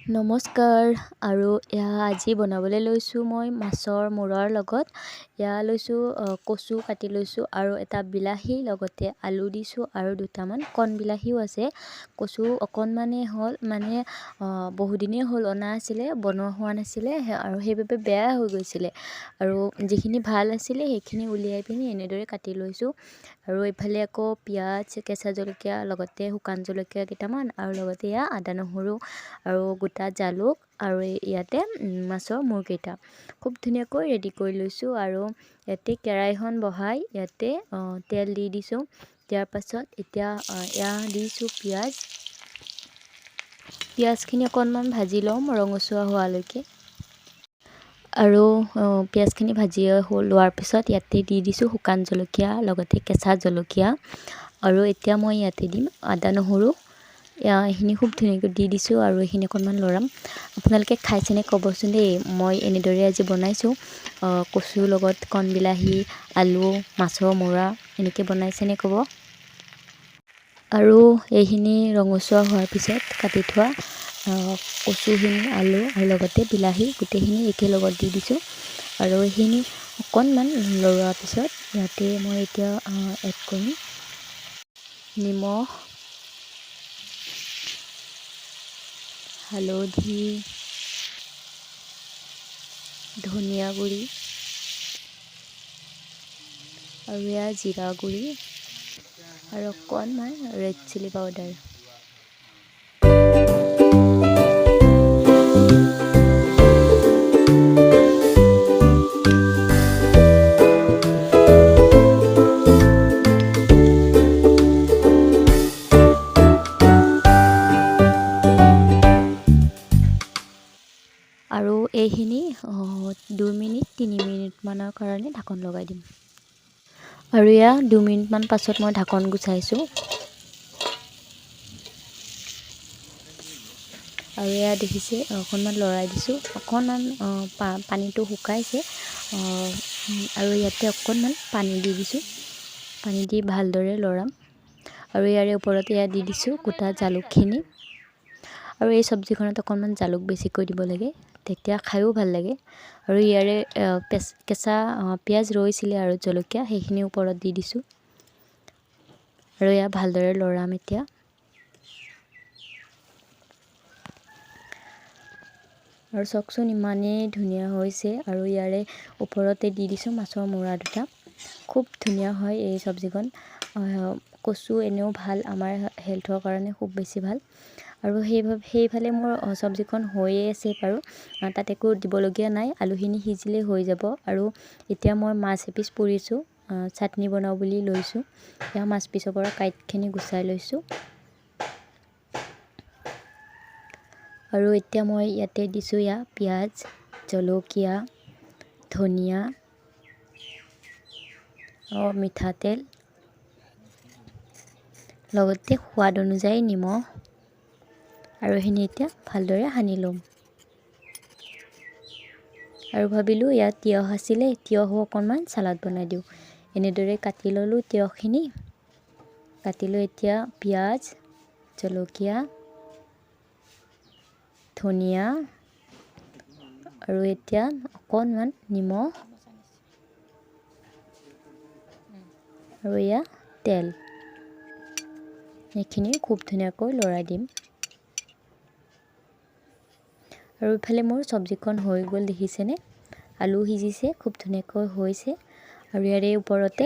নমস্কাৰ আৰু আজি বনাবলৈ লৈছোঁ মই মাছৰ মূৰৰ লগত লৈছোঁ কচু কাটি লৈছোঁ আৰু এটা বিলাহী লগতে আলু দিছোঁ আৰু দুটামান কণ বিলাহীও আছে। কচু অকণমানেই হ'ল বহুদিনেই হ'ল অনা আছিলে, বনোৱা হোৱা নাছিলে আৰু সেইবাবে বেয়া হৈ গৈছিলে আৰু যিখিনি ভাল আছিলে সেইখিনি উলিয়াই পিনি এনেদৰে কাটি লৈছোঁ। আৰু এইফালে আকৌ পিঁয়াজ, কেঁচা জলকীয়া লগতে শুকান জলকীয়া কেইটামান আৰু লগতে আদা নহৰু আৰু গোটা জালুক আৰু ইয়াতে মাছৰ মূৰকেইটা খুব ধুনীয়াকৈ ৰেডি কৰি লৈছোঁ। আৰু ইয়াতে কেৰাহীখন বহাই ইয়াতে তেল দি দিছোঁ। দিয়াৰ পাছত এতিয়া দিছোঁ পিঁয়াজখিনি অকণমান ভাজি ল'ম ৰঙচুৱা হোৱালৈকে। আৰু পিঁয়াজখিনি ভাজি লোৱাৰ পিছত ইয়াতে দি দিছোঁ শুকান জলকীয়া লগতে কেঁচা জলকীয়া আৰু এতিয়া মই ইয়াতে দিম আদা নহৰু। এইখিনি খুব ধুনীয়াকৈ দি দিছোঁ আৰু এইখিনি অকণমান লৰাম। আপোনালোকে খাইছেনে ক'বচোন দেই। মই এনেদৰে আজি বনাইছোঁ, কচুৰ লগত কণ বিলাহী, আলু, মাছৰ মূৰা এনেকৈ বনাইছেনে ক'ব। আৰু এইখিনি ৰঙচুৱা হোৱাৰ পিছত কাটি থোৱা কচুখিনি, আলু আৰু লগতে বিলাহী গোটেইখিনি একেলগত দি দিছোঁ। আৰু এইখিনি অকণমান লৰোৱাৰ পিছত ইয়াতে মই এতিয়া এড কৰিম নিমখ, হালধি, ধনিয়া গুড়ি আৰু জিৰা গুড়ি আৰু অকণমান ৰেড চিলি পাউডাৰ। আৰু এইখিনি 2 মিনিট 3 মিনিটমানৰ কাৰণে ঢাকন লগাই দিম। আৰু 2 মিনিটমান পাছত মই ঢাকন গুচাইছোঁ। আৰু দেখিছে অকণমান লৰাই দিছোঁ, অকণমান পানীটো শুকাইছে আৰু ইয়াতে অকণমান পানী দি দিছোঁ। পানী দি ভালদৰে লৰাম আৰু ইয়াৰে ওপৰতে দি দিছোঁ গোটা জালুকখিনি। আৰু এই চব্জিখনত অকণমান জালুক বেছিকৈ দিব লাগে, তেতিয়া খায়ো ভাল লাগে। আৰু ইয়াৰে কেঁচা পিঁয়াজ ৰৈছিলে আৰু জলকীয়া সেইখিনি ওপৰত দি দিছোঁ আৰু ভালদৰে লৰাম এতিয়া। আৰু চাওকচোন ইমানেই ধুনীয়া হৈছে। আৰু ইয়াৰে ওপৰতে দি দিছোঁ মাছৰ মূৰা দুটা। খুব ধুনীয়া হয় এই চব্জিখন। কচু এনেও ভাল, আমাৰ হেল্থৰ কাৰণে খুব বেছি ভাল। আৰু সেইফালে মোৰ চব্জিখন হৈয়ে আছে বাৰু, তাত একো দিবলগীয়া নাই, আলুখিনি সিজিলেই হৈ যাব। আৰু এতিয়া মই মাছ এপিচ পুৰিছোঁ, চাটনি বনাওঁ বুলি লৈছোঁ। মাছ পিছৰ পৰা কাঁইটখিনি গুচাই লৈছোঁ। আৰু এতিয়া মই ইয়াতে দিছোঁ পিঁয়াজ, জলকীয়া, ধনিয়া, মিঠাতেল লগতে সোৱাদ অনুযায়ী নিমখ আৰু এইখিনি এতিয়া ভালদৰে সানি ল'ম। আৰু ভাবিলোঁ ইয়াত তিয়ঁহ আছিলে, তিয়ঁহো অকণমান চালাড বনাই দিওঁ। এনেদৰে কাটি ল'লোঁ তিয়ঁহখিনি। কাটি লৈ এতিয়া পিঁয়াজ, জলকীয়া, ধনিয়া আৰু এতিয়া অকণমান নিমখ আৰু তেল, এইখিনি খুব ধুনীয়াকৈ লৰাই দিম। আৰু ইফালে মোৰ চব্জিখন হৈ গ'ল, দেখিছেনে। আলু সিজিছে, খুব ধুনীয়াকৈ হৈছে। আৰু ইয়াৰে ওপৰতে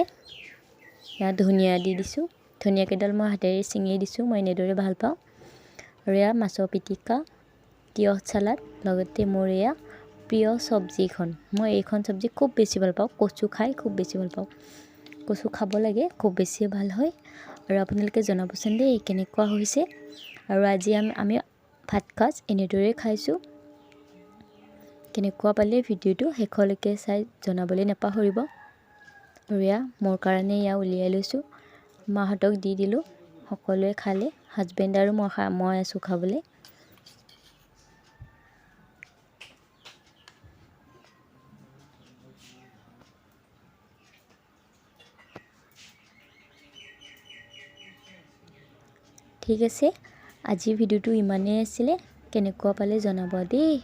ধনিয়া দি দিছোঁ। ধনিয়াকেইডাল মই হাতেৰে ছিঙি দিছোঁ, মই এনেদৰে ভাল পাওঁ। আৰু মাছৰ পিটিকা, তিয়ঁহ চালাড লগতে মোৰ প্ৰিয় চব্জিখন। মই এইখন চব্জি খুব বেছি ভাল পাওঁ, কচু খাই খুব বেছি ভাল পাওঁ। কচু খাব লাগে, খুব বেছি ভাল হয়। আৰু আপোনালোকে জনাবচোন দেই কেনেকুৱা হৈছে। আৰু আজি আমি ভাত সাঁজ এনেদৰে খাইছোঁ। কেনেকুৱা পালে ভিডিঅ'টো শেষলৈকে চাই জনাবলৈ নাপাহৰিব। আৰু মোৰ কাৰণে উলিয়াই লৈছোঁ, মাহঁতক দি দিলোঁ, সকলোৱে খালে, হাজবেণ্ড আৰু মই আছোঁ খাবলৈ। ঠিক আছে, আজিৰ ভিডিঅ'টো ইমানেই আছিলে। কেনেকুৱা পালে জনাব দেই।